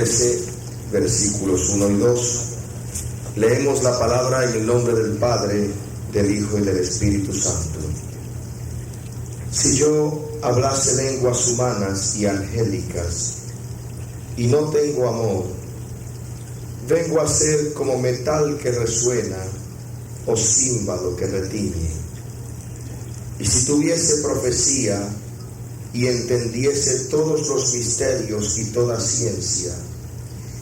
13, versículos 1 y 2. Leemos la palabra en el nombre del Padre, del Hijo y del Espíritu Santo. Si yo hablase lenguas humanas y angélicas, y no tengo amor, vengo a ser como metal que resuena, o címbalo que retiñe. Y si tuviese profecía, y entendiese todos los misterios y toda ciencia,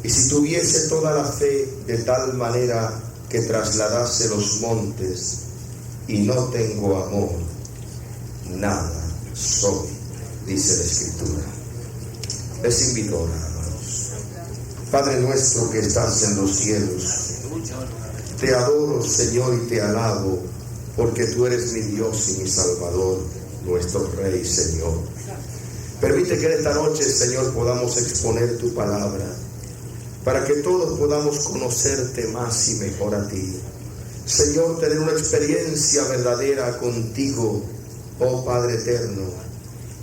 y si tuviese toda la fe de tal manera que trasladase los montes, y no tengo amor, nada soy, dice la Escritura. Les invito a orar, hermanos. Padre nuestro que estás en los cielos, te adoro, Señor, y te alabo, porque tú eres mi Dios y mi Salvador, nuestro Rey, Señor. Permite que en esta noche, Señor, podamos exponer tu palabra, para que todos podamos conocerte más y mejor a ti. Señor, tener una experiencia verdadera contigo, oh Padre eterno,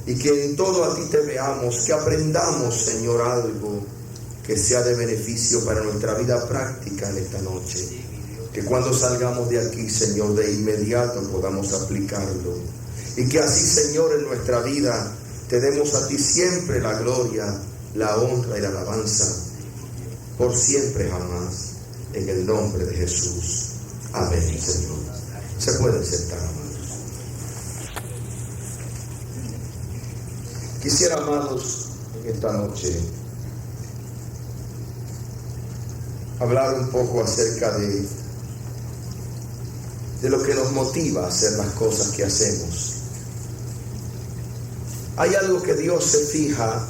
y que en todo a ti te veamos, que aprendamos, Señor, algo que sea de beneficio para nuestra vida práctica en esta noche. Que cuando salgamos de aquí, Señor, de inmediato podamos aplicarlo. Y que así, Señor, en nuestra vida te demos a ti siempre la gloria, la honra y la alabanza, por siempre jamás, en el nombre de Jesús. Amén, Señor. Se pueden sentar, amados. Quisiera, amados, en esta noche hablar un poco acerca de lo que nos motiva a hacer las cosas que hacemos. Hay algo que Dios se fija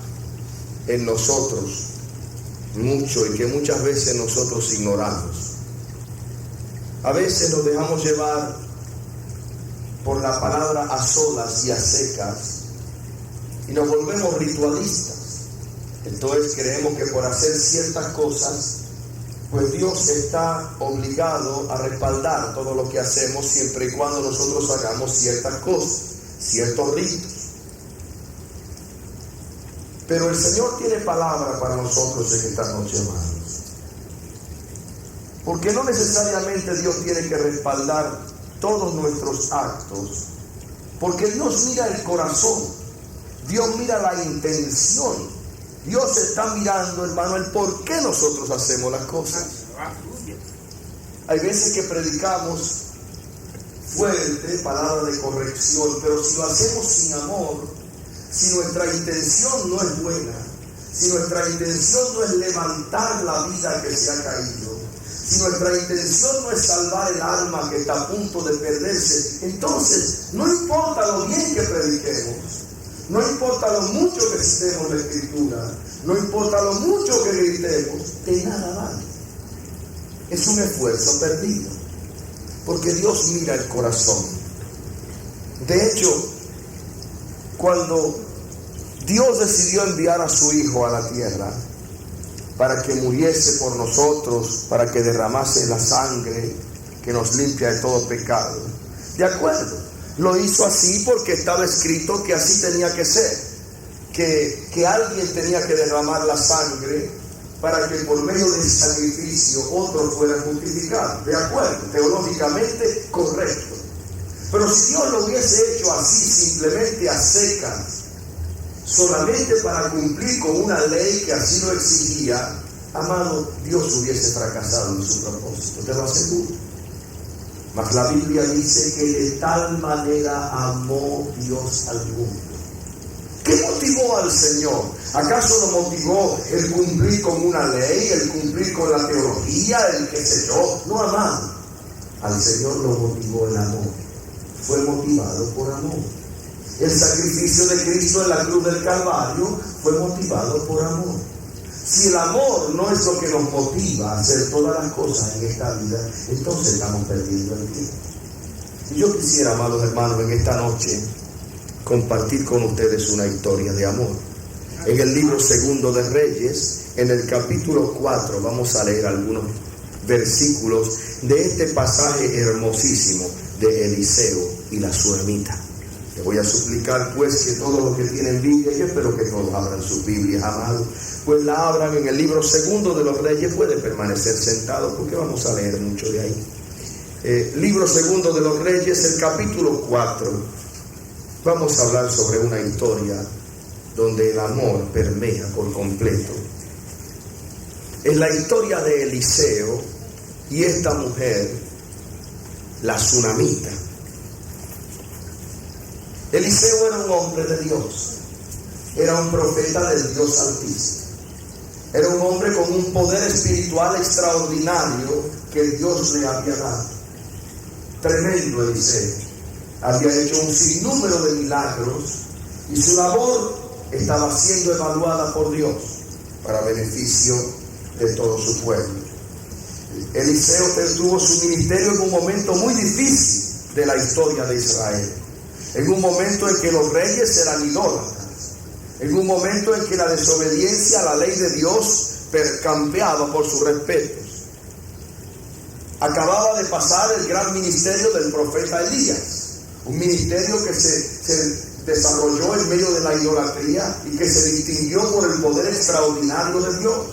en nosotros mucho y que muchas veces nosotros ignoramos. A veces nos dejamos llevar por la palabra a solas y a secas y nos volvemos ritualistas. Entonces creemos que por hacer ciertas cosas, pues Dios está obligado a respaldar todo lo que hacemos siempre y cuando nosotros hagamos ciertas cosas, ciertos ritos. Pero el Señor tiene palabra para nosotros en esta noche, hermanos. Porque no necesariamente Dios tiene que respaldar todos nuestros actos, porque Dios mira el corazón, Dios mira la intención. Dios está mirando, hermano, el por qué nosotros hacemos las cosas. Hay veces que predicamos fuerte, palabra de corrección, pero si lo hacemos sin amor, si nuestra intención no es buena, si nuestra intención no es levantar la vida que se ha caído, si nuestra intención no es salvar el alma que está a punto de perderse, entonces no importa lo bien que prediquemos, no importa lo mucho que citemos la Escritura, no importa lo mucho que gritemos, de nada vale. Es un esfuerzo perdido, porque Dios mira el corazón. De hecho, cuando Dios decidió enviar a su Hijo a la tierra para que muriese por nosotros, para que derramase la sangre que nos limpia de todo pecado, de acuerdo, lo hizo así porque estaba escrito que así tenía que ser, que alguien tenía que derramar la sangre para que por medio del sacrificio otros fueran justificados. De acuerdo, teológicamente correcto. Pero si Dios lo hubiese hecho así, simplemente a secas, solamente para cumplir con una ley que así lo exigía, amado, Dios hubiese fracasado en su propósito, te lo aseguro. Mas la Biblia dice que de tal manera amó Dios al mundo. ¿Qué motivó al Señor? ¿Acaso lo motivó el cumplir con una ley, el cumplir con la teología, el qué sé yo? No, amado. Al Señor lo motivó el amor. Fue motivado por amor. El sacrificio de Cristo en la cruz del Calvario fue motivado por amor. Si el amor no es lo que nos motiva a hacer todas las cosas en esta vida, entonces estamos perdiendo el tiempo. Y yo quisiera, amados hermanos, en esta noche compartir con ustedes una historia de amor. En el libro segundo de Reyes, en el capítulo 4, vamos a leer algunos versículos de este pasaje hermosísimo de Eliseo y la sulamita. Te voy a suplicar pues que todos los que tienen Biblia, yo espero que todos abran sus Biblias, amados, pues la abran en el libro segundo de los Reyes. Puede permanecer sentado porque vamos a leer mucho de ahí. Libro segundo de los Reyes, el capítulo 4. Vamos a hablar sobre una historia donde el amor permea por completo. Es la historia de Eliseo y esta mujer, la Sunamita. Eliseo era un hombre de Dios, era un profeta del Dios Altísimo, era un hombre con un poder espiritual extraordinario que Dios le había dado. Tremendo Eliseo, había hecho un sinnúmero de milagros y su labor estaba siendo evaluada por Dios para beneficio de todo su pueblo. Eliseo tuvo su ministerio en un momento muy difícil de la historia de Israel, en un momento en que los reyes eran idólatras, en un momento en que la desobediencia a la ley de Dios campeaba por sus respetos. Acababa de pasar el gran ministerio del profeta Elías, un ministerio que se desarrolló en medio de la idolatría y que se distinguió por el poder extraordinario de Dios.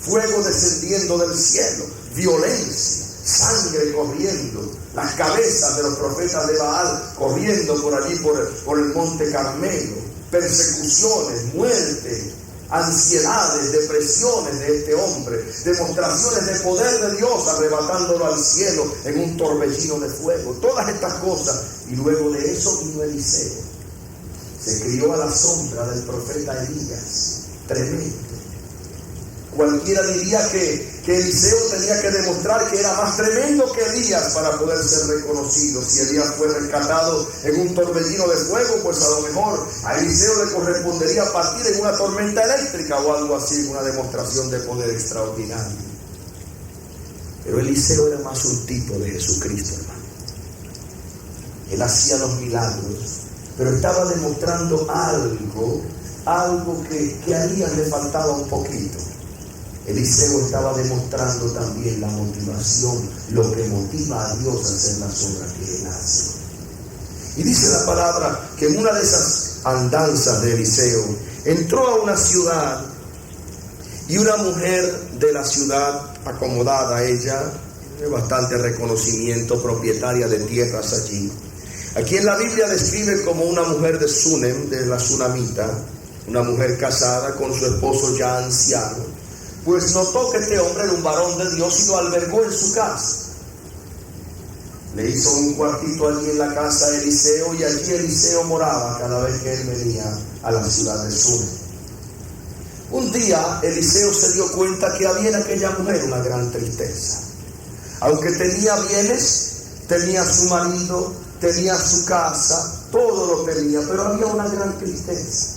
Fuego descendiendo del cielo, violencia, sangre corriendo, las cabezas de los profetas de Baal corriendo por allí, por el monte Carmelo, persecuciones, muerte, ansiedades, depresiones de este hombre, demostraciones de poder de Dios arrebatándolo al cielo en un torbellino de fuego, todas estas cosas. Y luego de eso vino Eliseo, se crió a la sombra del profeta Elías. Tremendo. Cualquiera diría que Eliseo tenía que demostrar que era más tremendo que Elías para poder ser reconocido. Si Elías fue rescatado en un torbellino de fuego, pues a lo mejor a Eliseo le correspondería partir en una tormenta eléctrica o algo así, una demostración de poder extraordinario. Pero Eliseo era más un tipo de Jesucristo, hermano. Él hacía los milagros, pero estaba demostrando algo que a Elías le faltaba un poquito. Eliseo estaba demostrando también la motivación, lo que motiva a Dios a hacer las obras que Él hace. Y dice la palabra que en una de esas andanzas de Eliseo entró a una ciudad y una mujer de la ciudad, acomodada ella, de bastante reconocimiento, propietaria de tierras allí. Aquí en la Biblia describe como una mujer de Sunem, de la Sunamita, una mujer casada con su esposo ya anciano. Pues notó que este hombre era un varón de Dios y lo albergó en su casa. Le hizo un cuartito allí en la casa de Eliseo y allí Eliseo moraba cada vez que él venía a la ciudad de Sunem. Un día Eliseo se dio cuenta que había en aquella mujer una gran tristeza. Aunque tenía bienes, tenía su marido, tenía su casa, todo lo tenía, pero había una gran tristeza.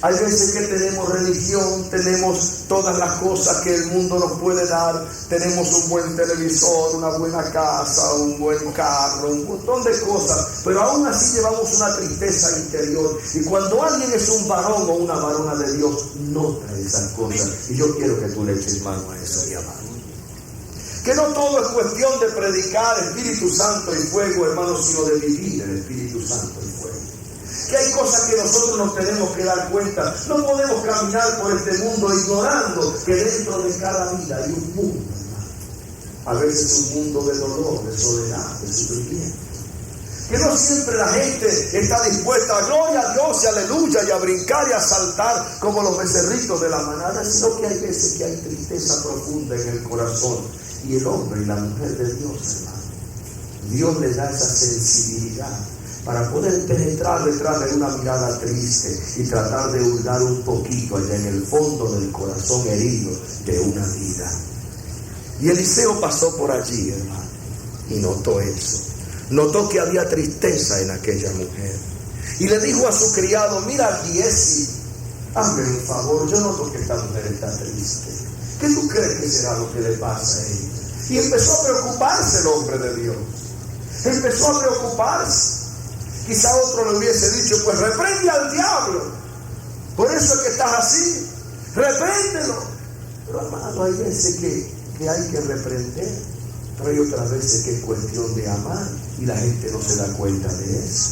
Hay veces que tenemos religión, tenemos todas las cosas que el mundo nos puede dar, tenemos un buen televisor, una buena casa, un buen carro, un montón de cosas, pero aún así llevamos una tristeza interior. Y cuando alguien es un varón o una varona de Dios, nota esas cosas. Y yo quiero que tú le eches mano a eso, mi amado. Que no todo es cuestión de predicar Espíritu Santo y fuego, hermanos, sino de vivir el Espíritu Santo y fuego. Que hay cosas que nosotros nos tenemos que dar cuenta. No podemos caminar por este mundo ignorando que dentro de cada vida hay un mundo, hermano. A veces un mundo de dolor, de soledad, de sufrimiento. Que no siempre la gente está dispuesta a gloria a Dios y aleluya y a brincar y a saltar como los becerritos de la manada, sino que hay veces que hay tristeza profunda en el corazón. Y el hombre y la mujer de Dios, hermano, Dios le da esa sensibilidad para poder penetrar detrás de una mirada triste y tratar de hurgar un poquito allá en el fondo del corazón herido de una vida. Y Eliseo pasó por allí, hermano, y notó eso. Notó que había tristeza en aquella mujer. Y le dijo a su criado: mira, Giesi, hazme un favor, yo noto que esta mujer está triste. ¿Qué tú crees que será lo que le pasa a ella? Y empezó a preocuparse el hombre de Dios. Empezó a preocuparse. Quizá otro le hubiese dicho: pues reprende al diablo. Por eso es que estás así. Repréndelo. Pero hermano, hay veces que hay que reprender. Pero hay otras veces que es cuestión de amar. Y la gente no se da cuenta de eso.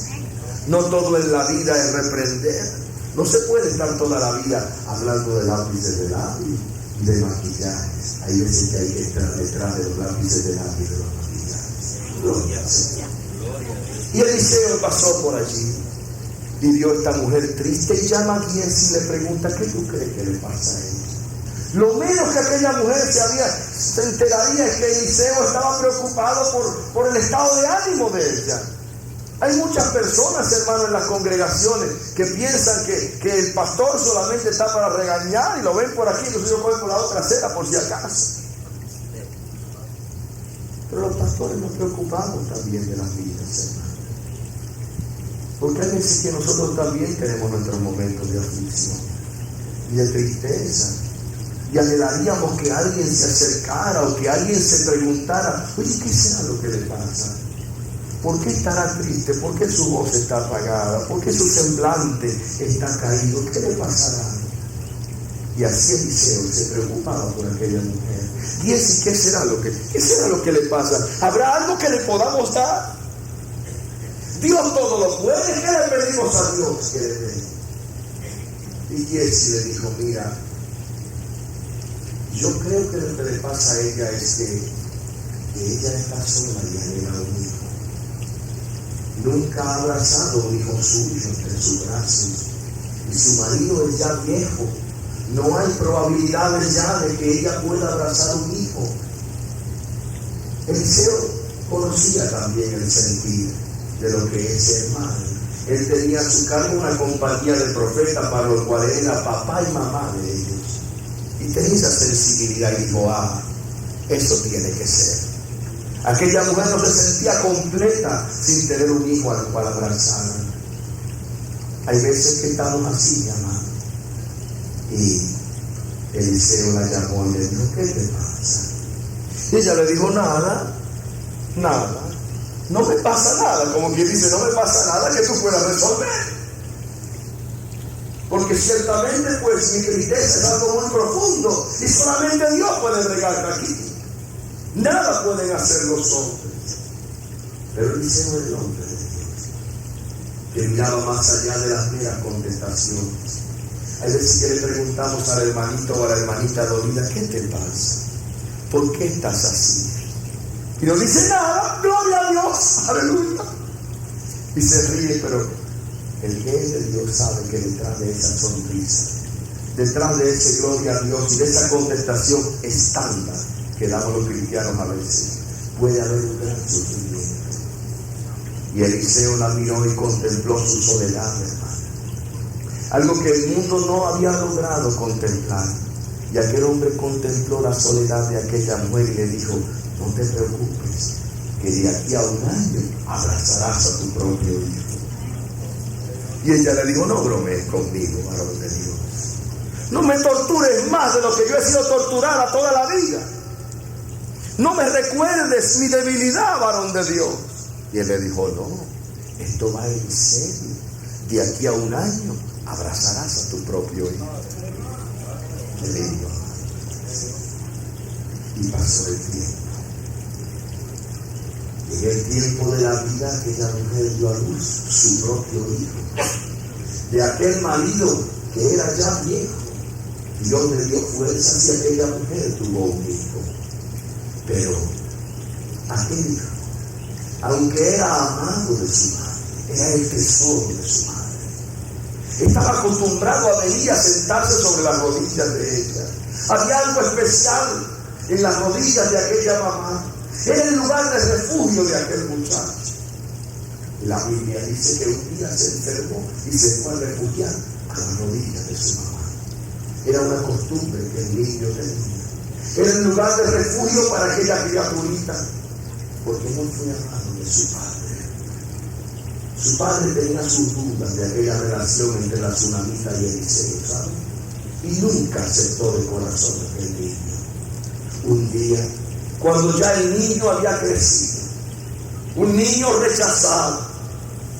No todo en la vida es reprender. No se puede estar toda la vida hablando de lápices de labios y de maquillajes. Hay veces que hay que estar detrás de los lápices de labios y de los maquillajes. Gloria al Señor. Y Eliseo pasó por allí y vio a esta mujer triste y llama a Giesi y le pregunta: ¿qué tú crees que le pasa a ella? Lo menos que aquella mujer se enteraría es que Eliseo estaba preocupado por el estado de ánimo de ella. Hay muchas personas, hermanos, en las congregaciones que piensan que el pastor solamente está para regañar y lo ven por aquí, entonces yo voy por la otra acera por si acaso. Pero los pastores nos preocupamos también de las vidas, hermanos. Porque hay veces que nosotros también tenemos nuestros momentos de aflicción y de tristeza. Y anhelaríamos que alguien se acercara o que alguien se preguntara: oye, ¿qué será lo que le pasa? ¿Por qué estará triste? ¿Por qué su voz está apagada? ¿Por qué su semblante está caído? ¿Qué le pasará? Y así Eliseo se preocupaba por aquella mujer. Y ese, ¿qué será lo que le pasa? ¿Habrá algo que le podamos dar? Dios todo lo puede. ¿Qué le pedimos a Dios que le dé? Y Giesi le dijo: mira, yo creo que lo que le pasa a ella es que ella está sola y anhela un hijo. Nunca ha abrazado un hijo suyo entre sus brazos y su marido es ya viejo. No hay probabilidades ya de que ella pueda abrazar un hijo. Eliseo conocía también el sentido de lo que es ser madre. Él tenía a su cargo una compañía de profetas para los cuales era papá y mamá de ellos. Y tenía esa sensibilidad y dijo: eso tiene que ser. Aquella mujer no se sentía completa sin tener un hijo al cual abrazar. Hay veces que estamos así, mi amado. Y Eliseo la llamó y le dijo: ¿qué te pasa? Y ella le dijo: nada. No me pasa nada. Como quien dice: no me pasa nada que tú puedas resolver. Porque ciertamente pues mi tristeza es algo muy profundo y solamente Dios puede bregar aquí. Nada pueden hacer los hombres. Pero Eliseo es el hombre de Dios, que miraba más allá de las meras contestaciones. Hay veces que le preguntamos al hermanito o a la hermanita dolida: ¿qué te pasa? ¿Por qué estás así? Y nos dice: nada, gloria a Dios, aleluya. Y se ríe, pero el que es de Dios sabe que detrás de esa sonrisa, detrás de ese gloria a Dios y de esa contestación estándar que damos los cristianos a veces, puede haber un gran sufrimiento. Y Eliseo la miró y contempló su soledad, hermano. Algo que el mundo no había logrado contemplar. Y aquel hombre contempló la soledad de aquella mujer y le dijo: no te preocupes, que de aquí a un año abrazarás a tu propio hijo. Y ella le dijo: no bromees conmigo, varón de Dios. No me tortures más de lo que yo he sido torturada toda la vida. No me recuerdes mi debilidad, varón de Dios. Y él le dijo: no, esto va en serio. De aquí a un año abrazarás a tu propio hijo. Qué lindo. Y pasó el tiempo. En el tiempo de la vida, aquella mujer dio a luz su propio hijo. De aquel marido que era ya viejo, Dios le dio fuerzas y aquella mujer tuvo un hijo. Pero aquel hijo, aunque era amado de su madre, era el tesoro de su madre. Estaba acostumbrado a venir a sentarse sobre las rodillas de ella. Había algo especial en las rodillas de aquella mamá. Era el lugar de refugio de aquel muchacho. La Biblia dice que un día se enfermó y se fue a refugiar a las rodillas de su mamá. Era una costumbre que el niño tenía. Era el lugar de refugio para aquella criaturita, porque no fue amado de su padre. Su padre tenía sus dudas de aquella relación entre la tsunamita y Eliseo, ¿sabe? Y nunca aceptó de corazón a aquel niño. Un día, cuando ya el niño había crecido, un niño rechazado,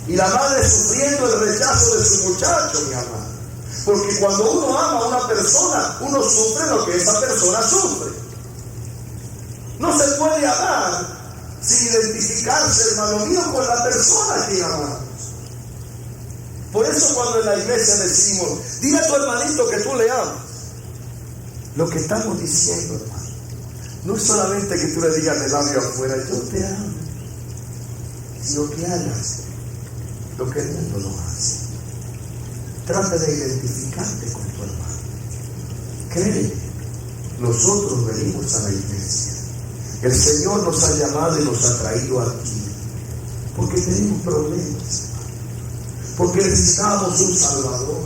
y la madre sufriendo el rechazo de su muchacho, mi amado. Porque cuando uno ama a una persona, uno sufre lo que esa persona sufre. No se puede amar sin identificarse, hermano mío, con la persona que amamos. Por eso cuando en la iglesia decimos, dile a tu hermanito que tú le amas, lo que estamos diciendo, hermano, no es solamente que tú le digas de labio afuera, yo te amo, sino que hagas lo que el mundo no hace. Trata de identificarte con tu hermano. Créeme, nosotros venimos a la iglesia. El Señor nos ha llamado y nos ha traído aquí porque tenemos problemas, porque necesitábamos un Salvador,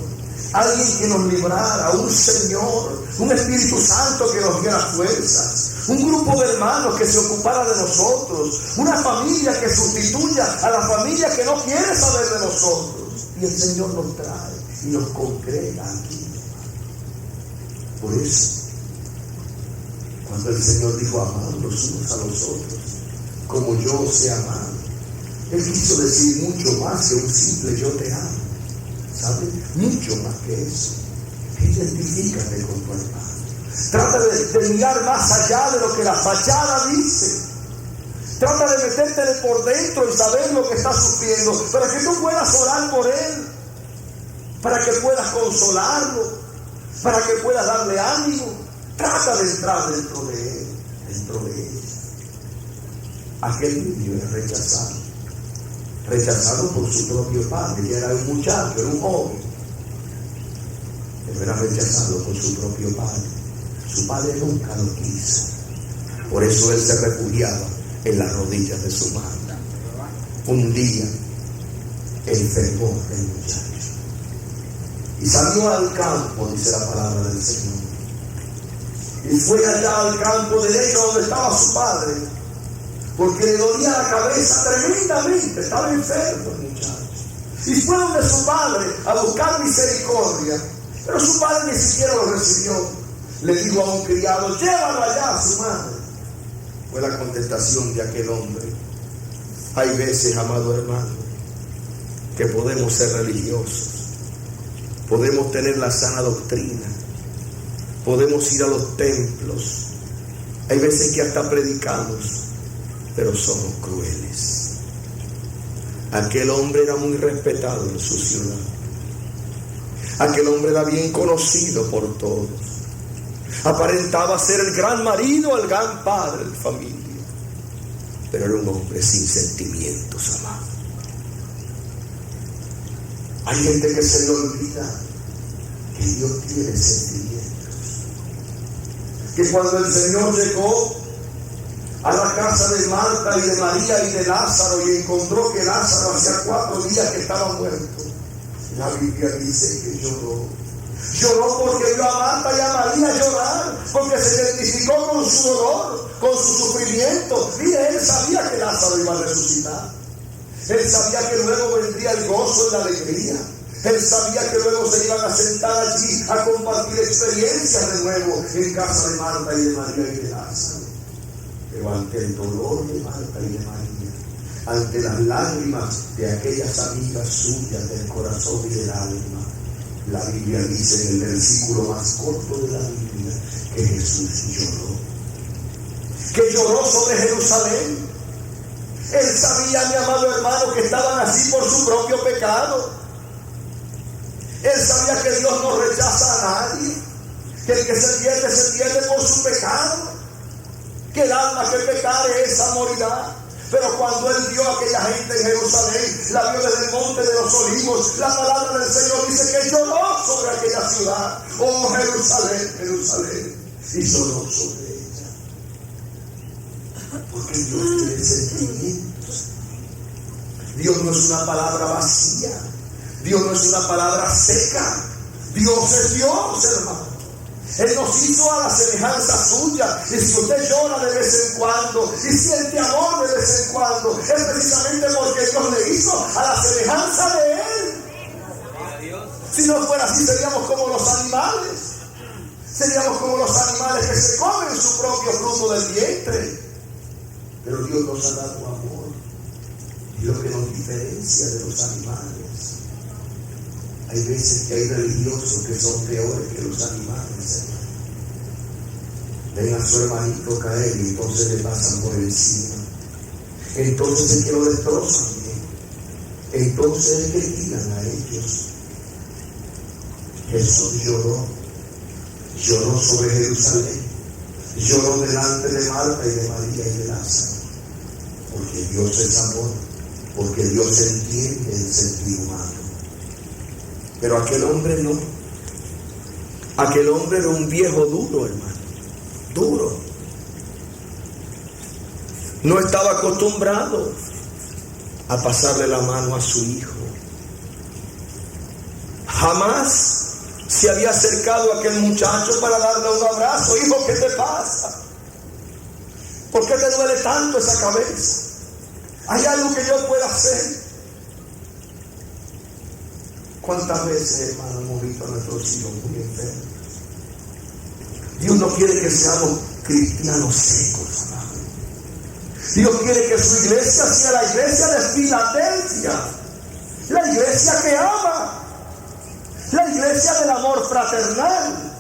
alguien que nos librara, un Señor, un Espíritu Santo que nos diera fuerzas, un grupo de hermanos que se ocupara de nosotros, una familia que sustituya a la familia que no quiere saber de nosotros. Y el Señor nos trae y nos congrega aquí. Por eso, cuando el Señor dijo, amad los unos a los otros, como yo os he amado, Él quiso decir mucho más que un simple yo te amo. ¿Sabe? Mucho más que eso. Identifícate con tu hermano. Trata de mirar más allá de lo que la fachada dice. Trata de metértele por dentro y saber lo que está sufriendo, para que tú puedas orar por él, para que puedas consolarlo, para que puedas darle ánimo. Trata de entrar dentro de él, dentro de ella. Aquel niño es rechazado por su propio padre. Ya era un muchacho, era un joven, pero era rechazado por su propio padre. Su padre nunca lo quiso. Por eso él se refugiaba en las rodillas de su madre. Un día enfermó el muchacho y salió al campo, dice la palabra del Señor, y fue allá al campo derecho donde estaba su padre, porque le dolía la cabeza tremendamente, estaba enfermo el muchacho, y fue donde su padre a buscar misericordia, pero su padre ni siquiera lo recibió. Le dijo a un criado, llévalo allá a su madre. Fue la contestación de aquel hombre. Hay veces, amado hermano, que podemos ser religiosos, podemos tener la sana doctrina, podemos ir a los templos, hay veces que hasta predicamos, pero somos crueles. Aquel hombre era muy respetado en su ciudad. Aquel hombre era bien conocido por todos. Aparentaba ser el gran marido, el gran padre de familia, pero era un hombre sin sentimientos, amado. Hay gente que se le olvida que Dios tiene sentimientos. Que cuando el Señor llegó a la casa de Marta y de María y de Lázaro y encontró que Lázaro hacía 4 días que estaba muerto, la Biblia dice que lloró. Lloró porque vio a Marta y a María llorar, porque se identificó con su dolor, con su sufrimiento. Mire, él sabía que Lázaro iba a resucitar. Él sabía que luego vendría el gozo y la alegría. Él sabía que luego se iban a sentar allí a compartir experiencias de nuevo en casa de Marta y de María y de Lázaro. Pero ante el dolor de Marta y de María, ante las lágrimas de aquellas amigas suyas del corazón y del alma, la Biblia dice en el versículo más corto de la Biblia que Jesús lloró. Que lloró sobre Jerusalén. Él sabía, mi amado hermano, que estaban así por su propio pecado. Él sabía que Dios no rechaza a nadie, que el que se pierde por su pecado, que el alma que pecare esa morirá. Pero cuando él vio a aquella gente en Jerusalén, la vio desde el monte de los olivos, la palabra del Señor dice que lloró sobre aquella ciudad. Oh Jerusalén, Jerusalén, y lloró sobre ella. Porque Dios tiene sentimientos. Dios no es una palabra vacía. Dios no es una palabra seca. Dios es Dios, hermano. Él nos hizo a la semejanza suya. Y si usted llora de vez en cuando y siente amor de vez en cuando, es precisamente porque Dios le hizo a la semejanza de Él. Si no fuera así, seríamos como los animales. Seríamos como los animales que se comen su propio fruto del vientre. Pero Dios nos ha dado amor. Y lo que nos diferencia de los animales. Hay veces que hay religiosos que son peores que los animales. Ven a su hermanito caer y entonces le pasan por encima. Entonces es que lo destrozan bien. Entonces que digan a ellos, Jesús lloró sobre Jerusalén, lloró delante de Marta y de María y de Lázaro, porque Dios es amor, porque Dios entiende el sentir humano. Pero aquel hombre no. Aquel hombre era un viejo duro, hermano, duro. No estaba acostumbrado a pasarle la mano a su hijo. Jamás se había acercado a aquel muchacho para darle un abrazo. Hijo, ¿qué te pasa? ¿Por qué te duele tanto esa cabeza? ¿Hay algo que yo pueda hacer? ¿Cuántas veces, hermano, hemos visto a nuestros hijos muy enfermos? Dios no quiere que seamos cristianos secos, amado. Dios quiere que su iglesia sea la iglesia de Filadelfia, la iglesia que ama, la iglesia del amor fraternal,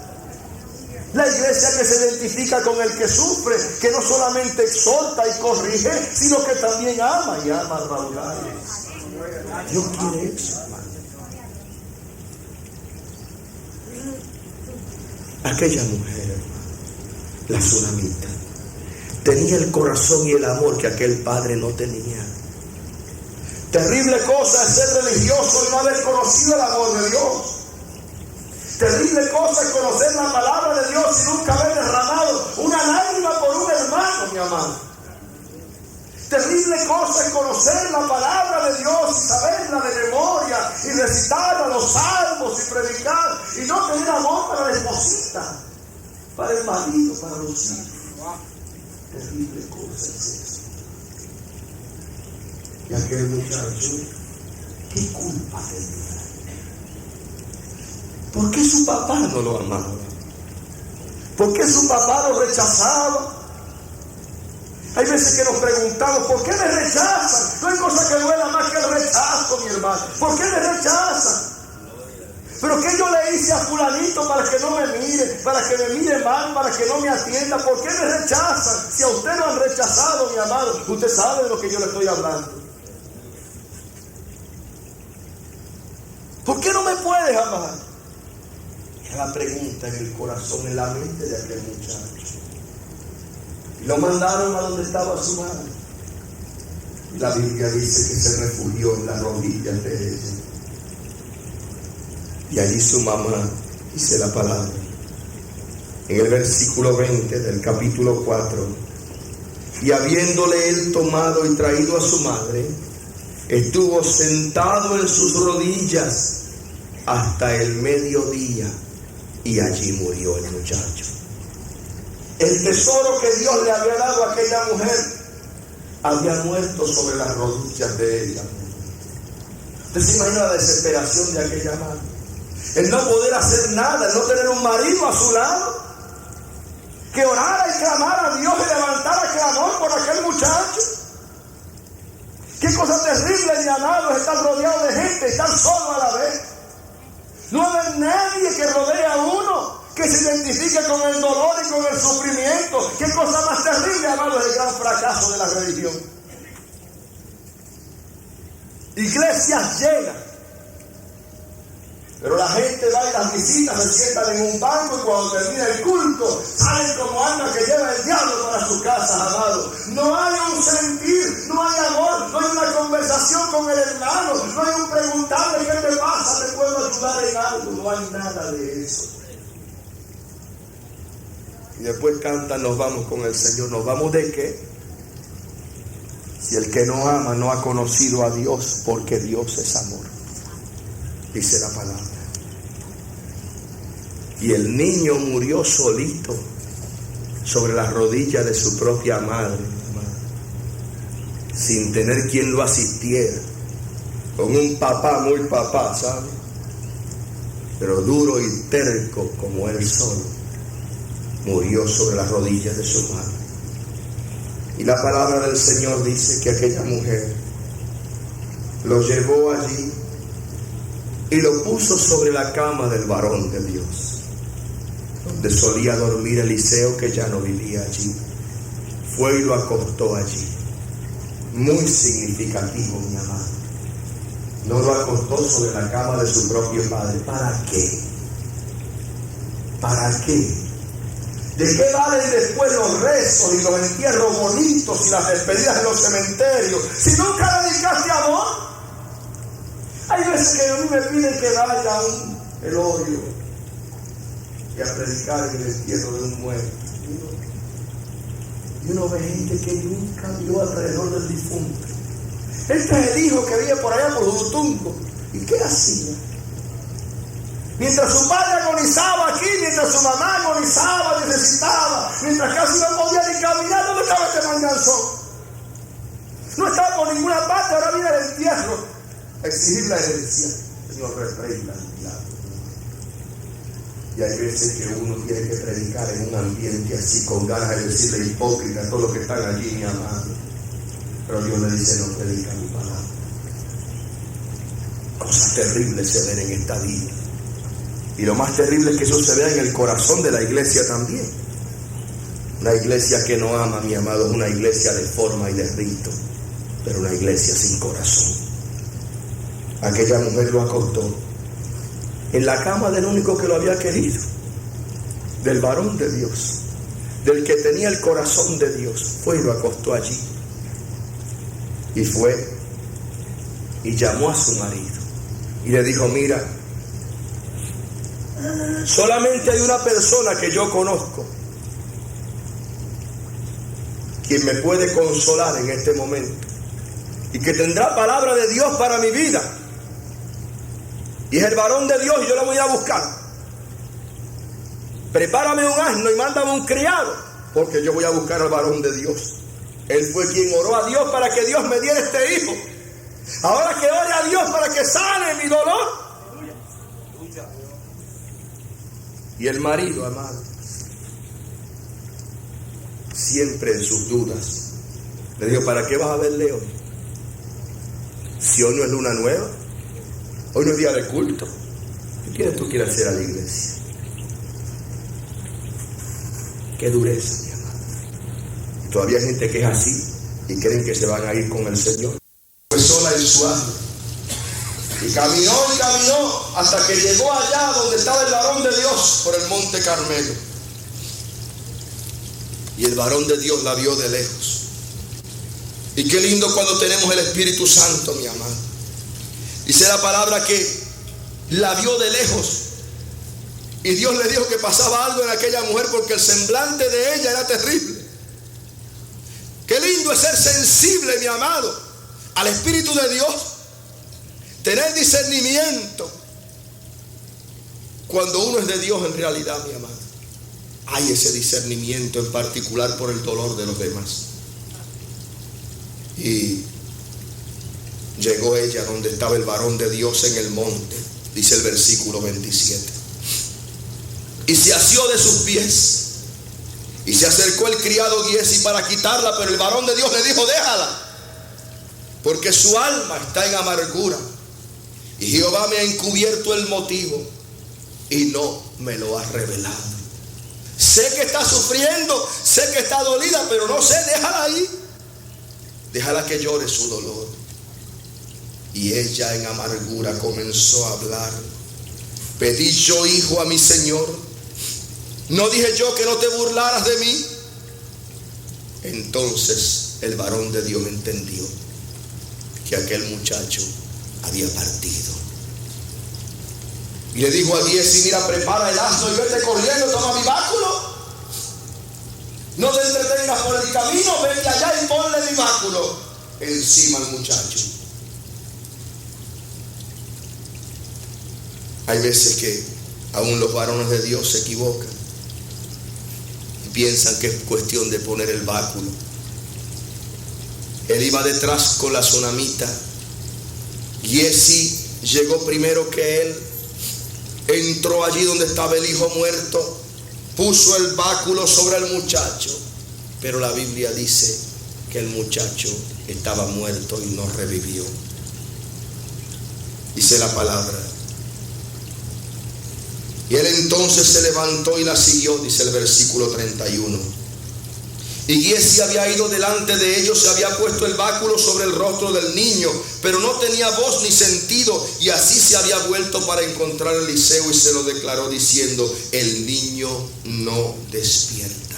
la iglesia que se identifica con el que sufre, que no solamente exhorta y corrige, sino que también ama y ama a raudales. Dios quiere eso, hermano. Aquella mujer, hermano, la tsunamita, tenía el corazón y el amor que aquel padre no tenía. Terrible cosa es ser religioso y no haber conocido el amor de Dios. Terrible cosa es conocer la palabra de Dios y nunca haber derramado una lágrima por un hermano, mi amado. Terrible cosa es conocer la palabra de Dios y saberla de memoria y recitarla, los salmos y predicar y no tener amor para la esposita, para el marido, para los hijos. Terrible cosa es eso. Y aquel muchacho, ¿qué culpa tenía? ¿Por qué su papá no lo amaba? ¿Por qué su papá lo rechazaba? Hay veces que nos preguntamos, ¿por qué me rechazan? No hay cosa que duela más que el rechazo, mi hermano. ¿Por qué me rechazan? ¿Pero qué yo le hice a fulanito para que no me mire, para que me mire mal, para que no me atienda? ¿Por qué me rechazan? Si a usted lo han rechazado, mi amado, usted sabe de lo que yo le estoy hablando. ¿Por qué no me puedes amar? Es la pregunta en el corazón, en la mente de aquel muchacho. Y lo mandaron a donde estaba su madre. Y la Biblia dice que se refugió en las rodillas de ella. Y allí su mamá, dice la palabra, en el versículo 20 del capítulo 4, y habiéndole él tomado y traído a su madre, estuvo sentado en sus rodillas hasta el mediodía, y allí murió el muchacho. El tesoro que Dios le había dado a aquella mujer había muerto sobre las rodillas de ella. ¿Usted se imagina la desesperación de aquella madre? El no poder hacer nada, el no tener un marido a su lado, que orara y clamara a Dios y levantara clamor por aquel muchacho. Qué cosa terrible, mi amado, estar rodeado de gente, estar solo a la vez. No haber nadie que rodee a uno, que se identifique con el dolor y con el sufrimiento. Qué cosa más terrible, amado, es el gran fracaso de la religión. Iglesias llenas, pero la gente va y las visitas, se sientan en un banco y cuando termina el culto salen como alma que lleva el diablo para sus casas, amado. No hay un sentir, no hay amor, no hay una conversación con el hermano, no hay un preguntarle qué te pasa, te puedo ayudar en algo, no hay nada de eso. Y después cantan, nos vamos con el Señor. ¿Nos vamos de qué? Si el que no ama no ha conocido a Dios, porque Dios es amor, dice la palabra. Y el niño murió solito sobre las rodillas de su propia madre, sin tener quien lo asistiera, con un papá muy papá, ¿sabe? Pero duro y terco como él solo, murió sobre las rodillas de su madre. Y la palabra del Señor dice que aquella mujer lo llevó allí y lo puso sobre la cama del varón de Dios, donde solía dormir Eliseo, que ya no vivía allí. Fue y lo acostó allí. Muy significativo, mi amado. no lo acostó sobre la cama de su propio padre. ¿Para qué? ¿Para qué? ¿De qué valen después los rezos y los entierros bonitos y las despedidas en los cementerios si nunca dedicaste amor? Hay veces que a mí me piden que vaya a un velorio y a predicar en el entierro de un muerto. Y uno ve gente que nunca vio alrededor del difunto. Este es el hijo que vive por allá por Jurutungo. ¿Y qué hacía? Mientras su padre agonizaba aquí, mientras su mamá agonizaba, necesitaba, mientras casi no podía ni caminar, ¿dónde estaba este manganzón? No estaba por ninguna parte, ahora viene el entierro a exigir la herencia. Señor, reprenda el diablo. Y hay veces que uno tiene que predicar en un ambiente así, con ganas de decirle hipócrita a todos los que están allí, mi amado. Pero Dios le dice, no predica mi palabra. Cosas terribles se ven en esta vida. Y lo más terrible es que eso se vea en el corazón de la iglesia también. Una iglesia que no ama, mi amado, es una iglesia de forma y de rito, pero una iglesia sin corazón. Aquella mujer lo acostó en la cama del único que lo había querido, del varón de Dios, del que tenía el corazón de Dios. Fue y lo acostó allí. Y fue y llamó a su marido y le dijo, mira, solamente hay una persona que yo conozco quien me puede consolar en este momento y que tendrá palabra de Dios para mi vida, y es el varón de Dios, y yo lo voy a buscar. Prepárame un asno y mándame un criado, porque yo voy a buscar al varón de Dios. Él fue quien oró a Dios para que Dios me diera este hijo. Ahora que ore a Dios para que sane mi dolor. Y el marido, amado, siempre en sus dudas, le dijo, ¿para qué vas a verle hoy? Si hoy no es luna nueva, hoy no es día de culto. ¿Qué quieres tú quieres hacer a la iglesia? Qué dureza, mi amado. Todavía hay gente que es así y creen que se van a ir con el Señor. Fue sola en su alma. Y caminó hasta que llegó allá donde estaba el varón de Dios, por el monte Carmelo. Y el varón de Dios la vio de lejos. Y qué lindo cuando tenemos el Espíritu Santo, mi amado. Dice la palabra que la vio de lejos. Y Dios le dijo que pasaba algo en aquella mujer porque el semblante de ella era terrible. Qué lindo es ser sensible, mi amado, al Espíritu de Dios. Tener discernimiento. Cuando uno es de Dios en realidad, mi amado, hay ese discernimiento en particular por el dolor de los demás. Y llegó ella donde estaba el varón de Dios en el monte, dice el versículo 27. Y se asió de sus pies. Y se acercó el criado Giezi para quitarla, pero el varón de Dios le dijo, déjala, porque su alma está en amargura. Y Jehová me ha encubierto el motivo y no me lo ha revelado. Sé que está sufriendo, sé que está dolida, pero no sé, déjala ahí. Déjala que llore su dolor. Y ella en amargura comenzó a hablar. Pedí yo hijo a mi Señor. ¿No dije yo que no te burlaras de mí? Entonces el varón de Dios entendió que aquel muchacho había partido. Y le dijo a Giezi, mira, prepara el asno y vete corriendo, toma mi báculo. No te entretengas por el camino, vete allá y ponle mi báculo encima al muchacho. Hay veces que aún los varones de Dios se equivocan y piensan que es cuestión de poner el báculo. Él iba detrás con la tsunamita. Giezi llegó primero que él. Entró allí donde estaba el hijo muerto. Puso el báculo sobre el muchacho. Pero la Biblia dice que el muchacho estaba muerto y no revivió. Dice la palabra. Y él entonces se levantó y la siguió, dice el versículo 31. Y Giezi había ido delante de ellos, se había puesto el báculo sobre el rostro del niño, pero no tenía voz ni sentido, y así se había vuelto para encontrar a Eliseo y se lo declaró diciendo: el niño no despierta,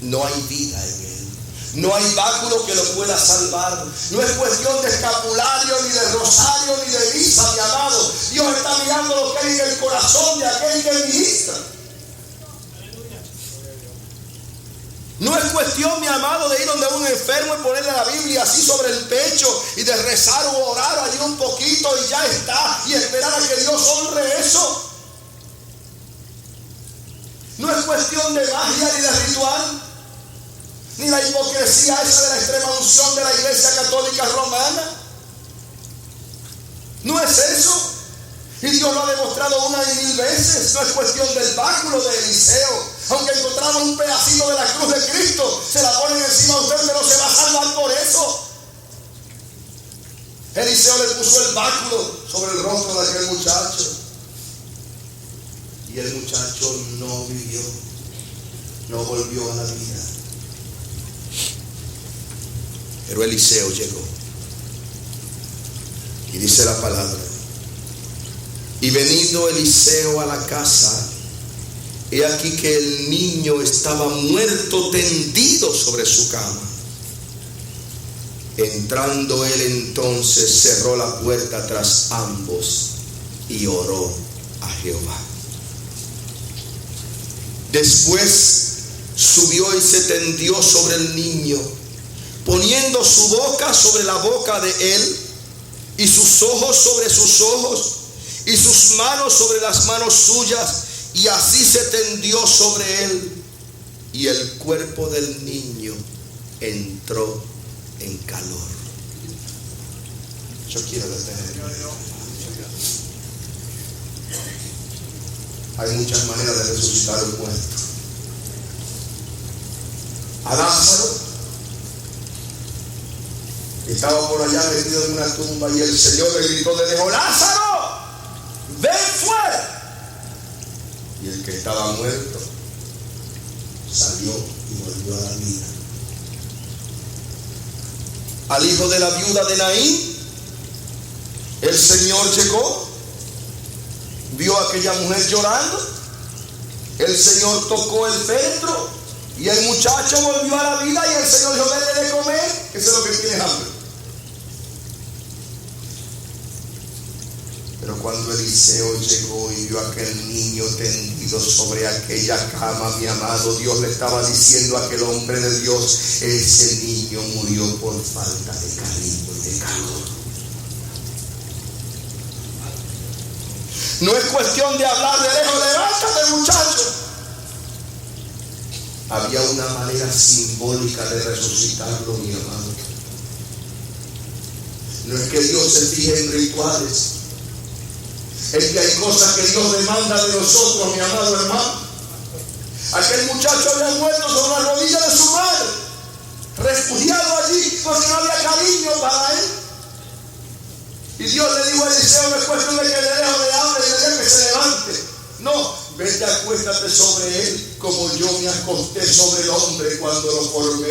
no hay vida en él, no hay báculo que lo pueda salvar. No es cuestión de escapulario, ni de rosario, ni de misa, mi amado. Dios está mirando lo que hay en el corazón de aquel que ministra. No es cuestión, mi amado, de ir donde un enfermo y ponerle la Biblia así sobre el pecho y de rezar o orar allí un poquito y ya está, y esperar a que Dios honre eso. No es cuestión de magia ni de ritual, ni la hipocresía esa de la extrema unción de la Iglesia Católica Romana. No es eso. Y Dios lo ha demostrado una y mil veces. No es cuestión del báculo de Eliseo. Aunque encontraron un pedacito de la cruz de Cristo, se la ponen encima a usted, pero se va a salvar por eso. Eliseo le puso el báculo sobre el rostro de aquel muchacho, y el muchacho no vivió, no volvió a la vida. Pero Eliseo llegó, y dice la palabra: y venido Eliseo a la casa, he aquí que el niño estaba muerto, tendido sobre su cama. Entrando él entonces, cerró la puerta tras ambos y oró a Jehová. Después subió y se tendió sobre el niño, poniendo su boca sobre la boca de él, y sus ojos sobre sus ojos, y sus manos sobre las manos suyas, y así se tendió sobre él, y el cuerpo del niño entró en calor. Yo quiero detenerme. Hay muchas maneras de resucitar un muerto. A Lázaro estaba por allá metido en una tumba, y el Señor le gritó de lejos: ¡Lázaro, ven fuera! Y el que estaba muerto salió y volvió a la vida. Al hijo de la viuda de Naín, el Señor llegó, vio a aquella mujer llorando, el Señor tocó el féretro y el muchacho volvió a la vida, y el Señor dijo: dale de comer, que eso es lo que tienes hambre. Pero cuando Eliseo llegó y vio a aquel niño tendido sobre aquella cama, mi amado, Dios le estaba diciendo a aquel hombre de Dios: ese niño murió por falta de cariño y de calor. No es cuestión de hablar de lejos: levántate, muchacho. Había una manera simbólica de resucitarlo, mi amado. No es que Dios se fije en rituales, es que hay cosas que Dios demanda de nosotros, mi amado hermano. Aquel muchacho había muerto sobre la rodilla de su madre, refugiado allí porque no había cariño para él. Y Dios le dijo a Eliseo: no es cuestión de que le dejo de hambre y le dejo que se levante. No, vete, acuéstate sobre él, como yo me acosté sobre el hombre cuando lo formé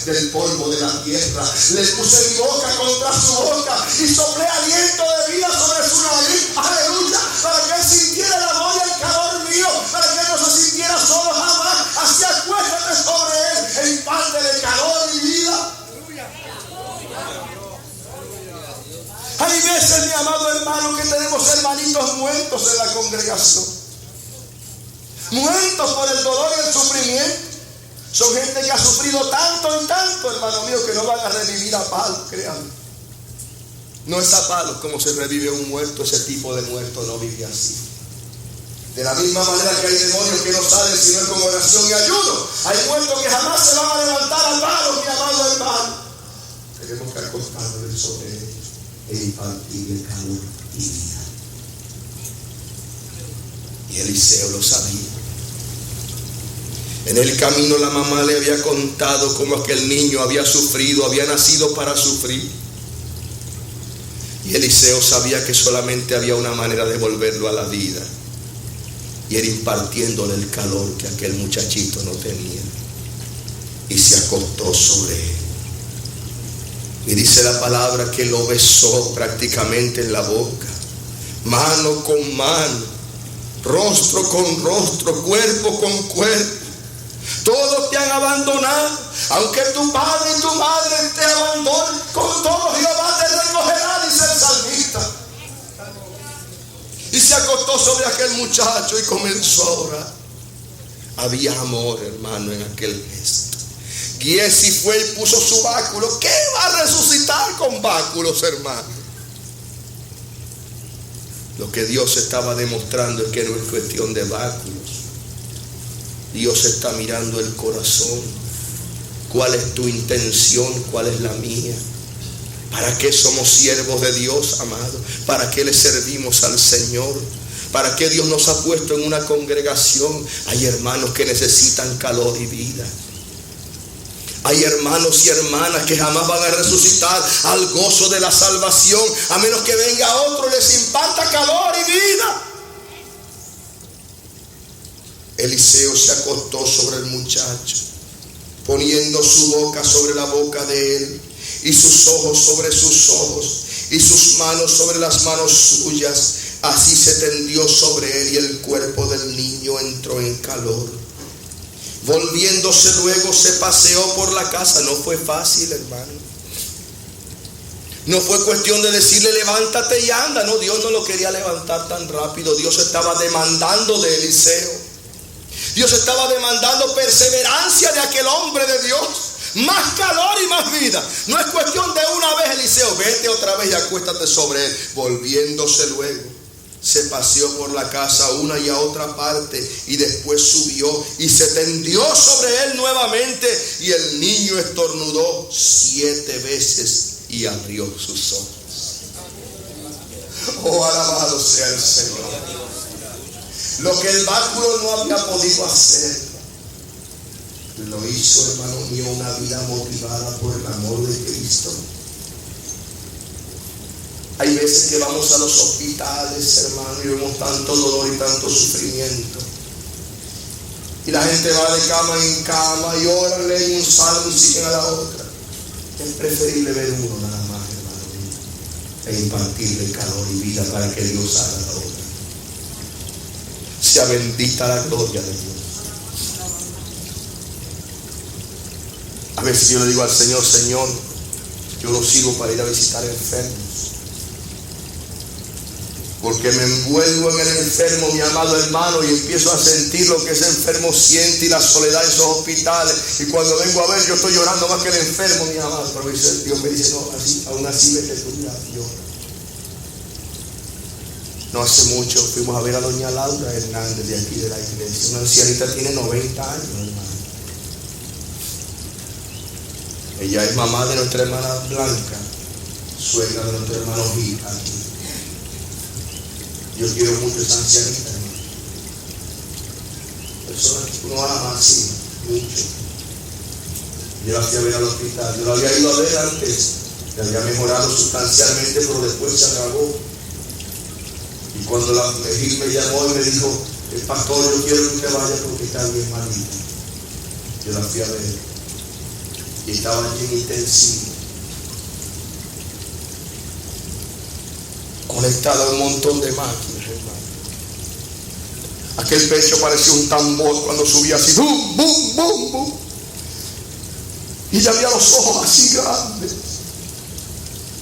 del polvo de la tierra. Le puse mi boca contra su boca y soplé aliento de vida sobre su nariz. Aleluya, para que él sintiera el amor y el calor mío, para que él no se sintiera solo jamás. Así acuéstate sobre él, en parte de calor y vida. Hay veces, mi amado hermano, que tenemos hermanitos muertos en la congregación, muertos por el dolor y el sufrimiento. Son gente que ha sufrido tanto y tanto, hermano mío, que no van a revivir a palos, créanme. No es a palos como se revive un muerto. Ese tipo de muerto no vive así. De la misma manera que hay demonios que no salen si no es con oración y ayuno, hay muertos que jamás se van a levantar a palos, mi amado hermano. Tenemos que acostarnos sobre ellos e impartir el calor y vida. Y Eliseo lo sabía. En el camino la mamá le había contado cómo aquel niño había sufrido, había nacido para sufrir. Y Eliseo sabía que solamente había una manera de volverlo a la vida, y era impartiéndole el calor que aquel muchachito no tenía. y se acostó sobre él. Y dice la palabra que lo besó prácticamente en la boca, mano con mano, rostro con rostro, cuerpo con cuerpo. Todos te han abandonado, aunque tu padre y tu madre te abandonen, con todo Jehová te recogerá, dice el salmista. Y se acostó sobre aquel muchacho y comenzó a orar. Había amor, hermano, en aquel gesto. Giesi fue y puso su báculo. ¿Qué va a resucitar con báculos, hermano? Lo que Dios estaba demostrando es que no es cuestión de báculos. Dios está mirando el corazón. ¿Cuál es tu intención? ¿Cuál es la mía? ¿Para qué somos siervos de Dios, amado? ¿Para qué le servimos al Señor? ¿Para qué Dios nos ha puesto en una congregación? Hay hermanos que necesitan calor y vida. Hay hermanos y hermanas que jamás van a resucitar al gozo de la salvación, a menos que venga otro y les imparta calor y vida. Eliseo se acostó sobre el muchacho, poniendo su boca sobre la boca de él, y sus ojos sobre sus ojos, y sus manos sobre las manos suyas. Así se tendió sobre él, y el cuerpo del niño entró en calor. Volviéndose luego, se paseó por la casa. No fue fácil, hermano. No fue cuestión de decirle levántate y anda. No, Dios no lo quería levantar tan rápido. Dios estaba demandando de Eliseo. Dios estaba demandando perseverancia de aquel hombre de Dios. Más calor y más vida. No es cuestión de una vez, Eliseo, vete otra vez y acuéstate sobre él. Volviéndose luego, se paseó por la casa una y a otra parte, y después subió y se tendió sobre él nuevamente, y el niño estornudó 7 veces y abrió sus ojos. Oh, alabado sea el Señor. Lo que el báculo no había podido hacer, lo hizo, hermano mío, una vida motivada por el amor de Cristo. Hay veces que vamos a los hospitales, hermano, y vemos tanto dolor y tanto sufrimiento. Y la gente va de cama en cama y oran, leen un salmo y siguen a la otra. Es preferible ver uno nada más, hermano mío, e impartirle calor y vida para que Dios haga la obra. Sea bendita la gloria de Dios. A veces yo le digo al Señor, Señor, yo lo sigo para ir a visitar enfermos, porque me envuelvo en el enfermo, mi amado hermano, y empiezo a sentir lo que ese enfermo siente y la soledad en esos hospitales. Y cuando vengo a ver, yo estoy llorando más que el enfermo, mi amado. Pero Dios me dice, no, así, aún así vete tú, llora. No hace mucho fuimos a ver a doña Laura Hernández de aquí de la iglesia. Una ancianita, tiene 90 años, hermano. Ella es mamá de nuestra hermana Blanca, suegra de nuestro hermano Gil aquí. Yo quiero mucho a esa ancianita, hermano. Personas que uno ama así, mucho. Yo la fui a ver al hospital. Yo la había ido a ver antes, le había mejorado sustancialmente, pero después se agravó. Y cuando la Gil me llamó y me dijo, el pastor, yo quiero que usted vaya porque está bien malita. Yo la fui a ver. Y estaba allí en intensivo, conectada a un montón de máquinas, hermano. Aquel pecho parecía un tambor cuando subía así, bum, bum, bum, bum. Y ella había los ojos así grandes.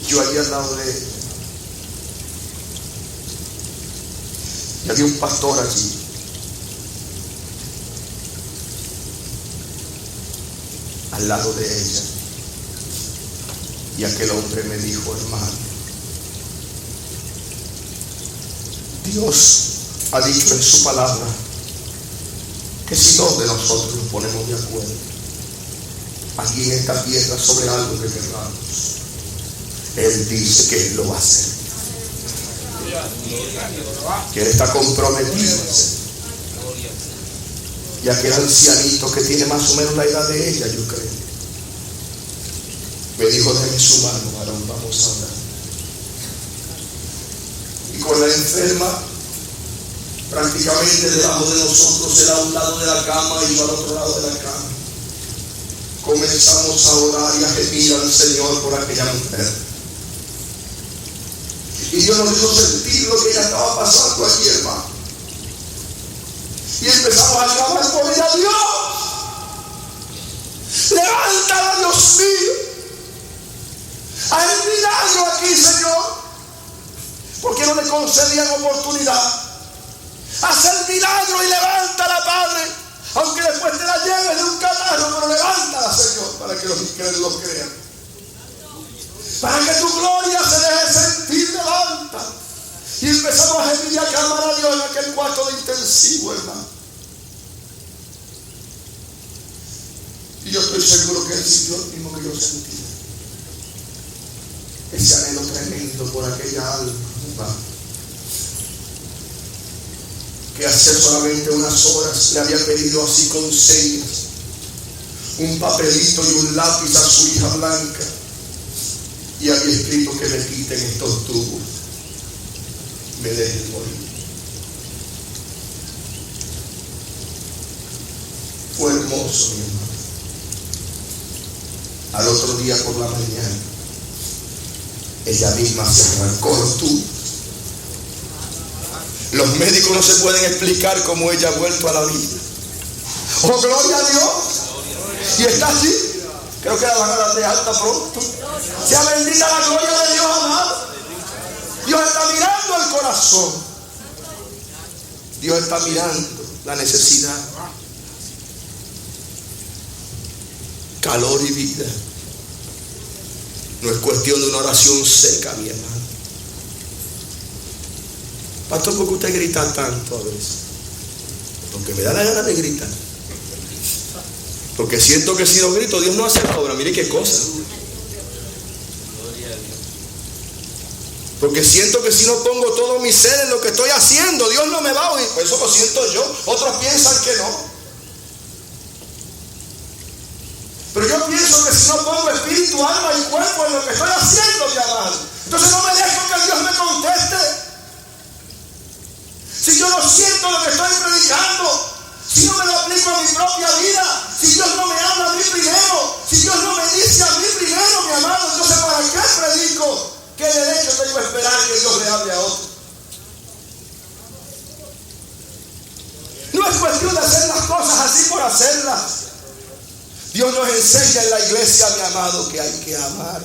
Yo allí al lado de ella. Y había un pastor allí. Al lado de ella. Y aquel hombre me dijo, hermano, Dios ha dicho en su palabra que si 2 de nosotros nos ponemos de acuerdo aquí en esta tierra sobre algo que querramos, Él dice que Él lo va a hacer. Que Él está comprometido. Y aquel ancianito que tiene más o menos la edad de ella, yo creo, me dijo, déme su mano, varón, vamos a orar. Y con la enferma prácticamente debajo de nosotros, él a un lado de la cama y yo al otro lado de la cama. comenzamos a orar y a gemir al Señor por aquella mujer. Y Dios nos hizo sentir lo que ella estaba pasando aquí, hermano. Y empezamos a clamar por ella: Dios, levántala, Dios mío. Haz el milagro aquí, Señor. Porque no le concedían oportunidad. Haz el milagro y levántala, Padre. Aunque después te la lleves de un catarro, pero levántala, Señor, para que los incrédulos crean. Para que tu gloria se deje sentir, levanta. Y empezamos a gemir y a clamar a Dios en aquel cuarto de intensivo, hermano. Y yo estoy seguro que Él sintió lo mismo que yo sentí. Ese anhelo tremendo por aquella alma, que hace solamente unas horas le había pedido así con señas un papelito y un lápiz a su hija Blanca, y había escrito que me quiten estos tubos, me dejen morir. Fue hermoso, mi hermano. Al otro día por la mañana, ella misma se arrancó los tubos. Los médicos no se pueden explicar cómo ella ha vuelto a la vida. ¡Oh, gloria a Dios! Y está allí. Creo que la van a dar de alta pronto. Sea bendita la gloria de Dios, amado. Dios está mirando el corazón. Dios está mirando la necesidad. Calor y vida. No es cuestión de una oración seca, mi hermano. Pastor, ¿por qué usted grita tanto a veces? Porque me da la gana de gritar. Porque siento que si no grito, Dios no hace la obra. Mire qué cosa. Porque siento que si no pongo todo mi ser en lo que estoy haciendo, Dios no me va a oír. Pues eso lo siento yo. Otros piensan que no. Pero yo pienso que si no pongo espíritu, alma y cuerpo en lo que estoy haciendo, mi amado, entonces no me dejo que Dios me conteste. Si yo no siento lo que estoy predicando, si no me lo aplico a mi propia vida, si Dios no me habla a mí primero, si Dios no me dice a mí primero, mi amado, entonces ¿para qué predico? ¿Qué derecho tengo a esperar que Dios le hable a otro? No es cuestión de hacer las cosas así por hacerlas. Dios nos enseña en la iglesia, mi amado, que hay que amar.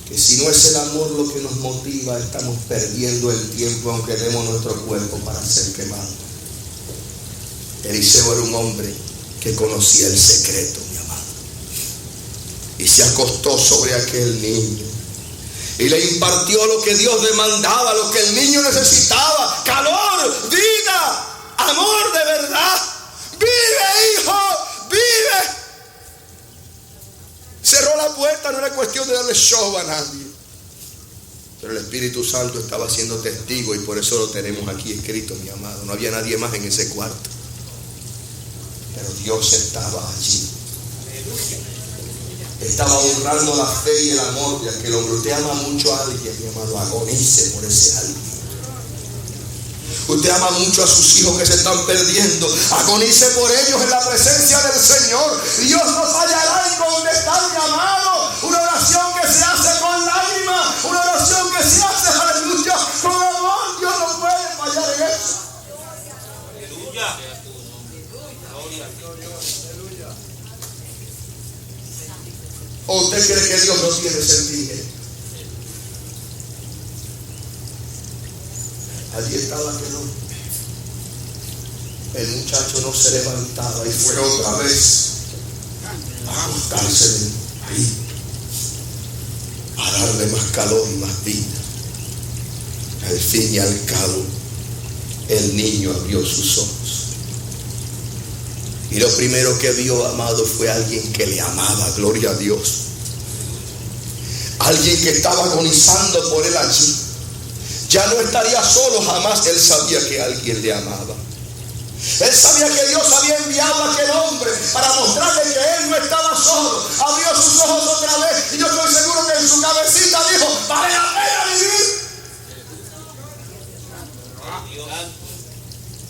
Que si no es el amor lo que nos motiva, estamos perdiendo el tiempo, aunque demos nuestro cuerpo para ser quemados. Eliseo era un hombre que conocía el secreto, mi amado, y se acostó sobre aquel niño y le impartió lo que Dios demandaba, lo que el niño necesitaba: calor, vida, amor de verdad. Vive, hijo, vive. Cerró la puerta, no era cuestión de darle show a nadie. Pero el Espíritu Santo estaba siendo testigo, y por eso lo tenemos aquí escrito, mi amado. No había nadie más en ese cuarto, pero Dios estaba allí. Estaba honrando la fe y el amor de aquel hombre. Usted ama mucho a alguien, mi amado, agonice por ese alguien. Usted ama mucho a sus hijos que se están perdiendo, agonice por ellos en la presencia del Señor. Dios no fallará en contestar, mi amado. Una oración que se hace con lágrimas, una oración que se hace, aleluya, con amor. Dios no puede fallar en eso. Aleluya. ¿O usted cree que Dios no tiene sentimiento? Allí estaba que no. El muchacho no se levantaba y fue otra vez a acostarse ahí, a darle más calor y más vida. Al fin y al cabo, el niño abrió sus ojos. Y lo primero que vio, amado, fue alguien que le amaba, gloria a Dios. Alguien que estaba agonizando por él allí. Ya no estaría solo, jamás. Él sabía que alguien le amaba. Él sabía que Dios había enviado a aquel hombre para mostrarle que él no estaba solo. Abrió sus ojos otra vez, y yo estoy seguro que en su cabecita dijo: vale la pena vivir.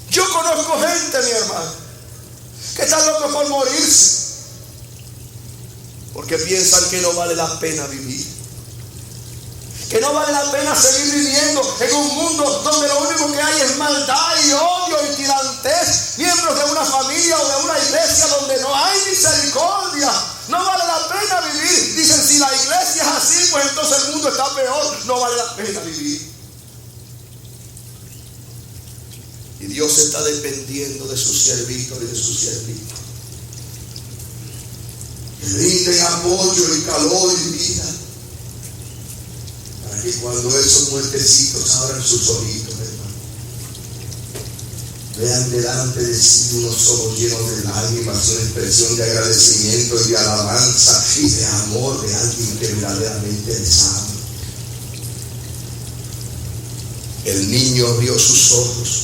Yo conozco gente, mi hermano, que están locos por morirse. Porque piensan que no vale la pena vivir. Que no vale la pena seguir viviendo en un mundo donde lo único que hay es maldad y odio y tirantez. Miembros de una familia o de una iglesia donde no hay misericordia. No vale la pena vivir. Dicen, si la iglesia es así, pues entonces el mundo está peor. No vale la pena vivir. Y Dios está dependiendo de sus servitos y de sus servitos. Que brinden apoyo y calor y vida. Para que cuando esos muertecitos abran sus ojitos, hermano, vean delante de sí unos ojos llenos de lágrimas, una expresión de agradecimiento y de alabanza y de amor de alguien que verdaderamente les ama. El niño abrió sus ojos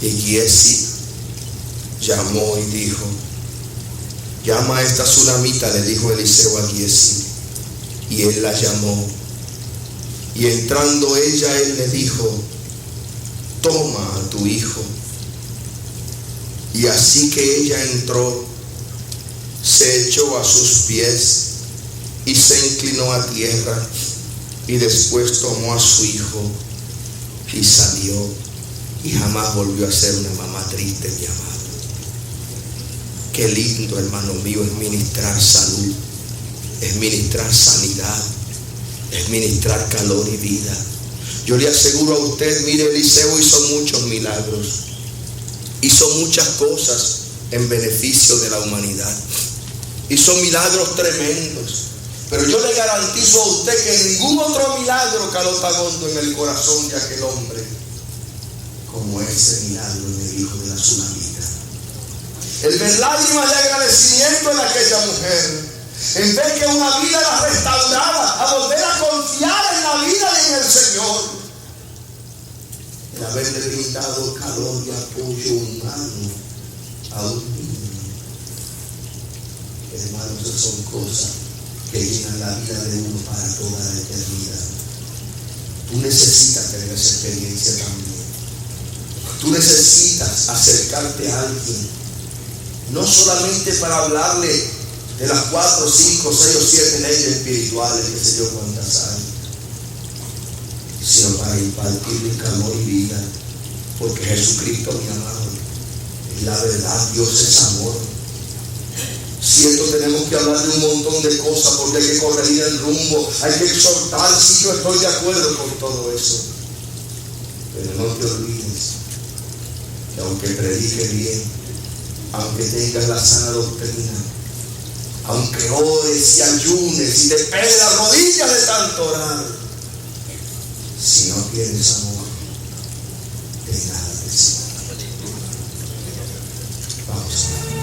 y Giesi llamó y dijo: llama a esta sunamita, le dijo Eliseo a Giesi. Y él la llamó. Y entrando ella, él le dijo: toma a tu hijo. Y así que ella entró, se echó a sus pies y se inclinó a tierra. Y después tomó a su hijo y salió. Y jamás volvió a ser una mamá triste, mi amado. Qué lindo, hermano mío, es ministrar salud, es ministrar sanidad, es ministrar calor y vida. Yo le aseguro a usted, mire, Eliseo hizo muchos milagros, hizo muchas cosas en beneficio de la humanidad, hizo milagros tremendos, pero yo le garantizo a usted que ningún otro milagro caló tan hondo en el corazón de aquel hombre como ese milagro del hijo de la sunamita. El ver lágrimas de agradecimiento en aquella mujer, en ver que una vida era restaurada, a volver a confiar en la vida y en el Señor, el haberle brindado calor y apoyo humano a un niño. Hermanos, esas son cosas que llenan la vida de uno para toda la eternidad. Tú necesitas tener esa experiencia también. Tú necesitas acercarte a alguien, no solamente para hablarle de las 4, 5, 6 o 7 leyes espirituales, que sé yo cuántas hay, sino para impartirle calor y vida, porque Jesucristo, mi amado, es la verdad. Dios es amor. Cierto, tenemos que hablar de un montón de cosas porque hay que corregir el rumbo, hay que exhortar. Sí, yo estoy de acuerdo con todo eso, pero no te olvides que aunque predique bien, aunque tengas la sana doctrina, aunque ores y ayunes y te pegues las rodillas de tanto orar, si no tienes amor, de nada te sirve. Vamos a orar.